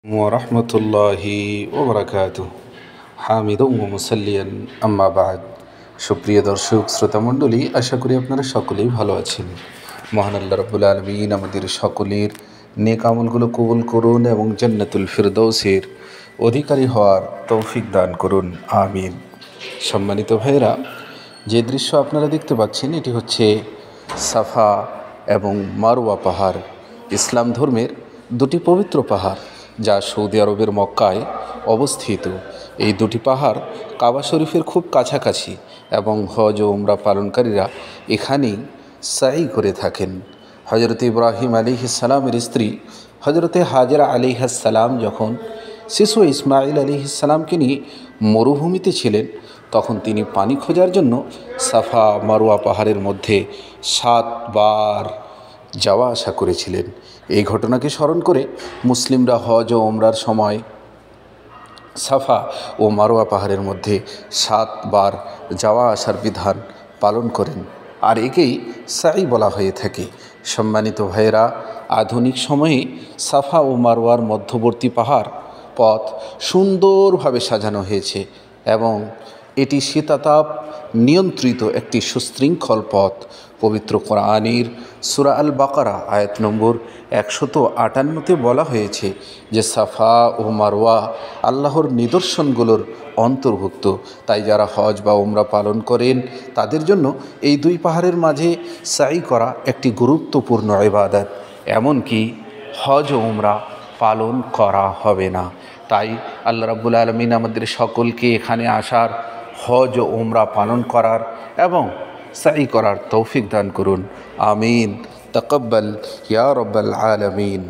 ওরহমতুল্লাহি ওবরাকাতুহ। হামিদুম ওয়া মুসাল্লিয়ান আম্মা বাদ। সুপ্রিয় দর্শক শ্রোতামণ্ডলী, আশা করি আপনারা সকলেই ভালো আছেন। মহান আল্লাহ রাব্বুল আলামিন আমাদের সকলের নেক আমলগুলো কবুল করুন এবং জান্নাতুল ফিরদৌসের অধিকারী হওয়ার তৌফিক দান করুন, আমিন। সম্মানিত ভাইয়েরা, যে দৃশ্য আপনারা দেখতে পাচ্ছেন এটি হচ্ছে সাফা এবং মারওয়া পাহাড়। ইসলাম ধর্মের দুটি পবিত্র পাহাড় যা সৌদি আরবের মক্কায় অবস্থিত। এই দুটি পাহাড় কাবা শরীফের খুব কাছাকাছি এবং হজ ও উমরা পালনকারীরা এখানেই সাই করে থাকেন। হজরত ইব্রাহিম আলাইহিসসালামের স্ত্রী হজরতে হাজরা আলাইহিসসালাম যখন শিশু ইসমাইল আলাইহিসসালামকে নিয়ে মরুভূমিতে ছিলেন, তখন তিনি পানি খোঁজার জন্য সাফা মারওয়া পাহাড়ের মধ্যে 7 বার যাওয়া আসা করেছিলেন। এই ঘটনাকে স্মরণ করে মুসলিমরা হজ ও ওমরার সময় সাফা ও মারওয়া পাহাড়ের মধ্যে 7 বার যাওয়া আসার বিধান পালন করেন, আর একেই সাই বলা হয়ে থাকে। সম্মানিত ভাইয়েরা, আধুনিক সময়ে সাফা ও মারওয়ার মধ্যবর্তী পাহাড় পথ সুন্দরভাবে সাজানো হয়েছে এবং এটি শীতাতাপ নিয়ন্ত্রিত একটি সুশৃঙ্খল পথ। পবিত্র কোরআনের সূরা আল বাকারা আয়াত নম্বর 158-তে বলা হয়েছে যে সাফা ও মারওয়া আল্লাহর নিদর্শনগুলোর অন্তর্ভুক্ত। তাই যারা হজ বা উমরা পালন করেন তাদের জন্য এই দুই পাহাড়ের মাঝে সাই করা একটি গুরুত্বপূর্ণ ইবাদত। এমনকি হজ ও উমরা পালন করা হবে না। তাই আল্লাহ রাব্বুল আলামিন আমাদের সকলকে এখানে আসার, হজ ও উমরা পালন করার এবং সাই করার তৌফিক দান করুন, আমিন। তাকাব্বাল ইয়া রাব্বাল আলামিন।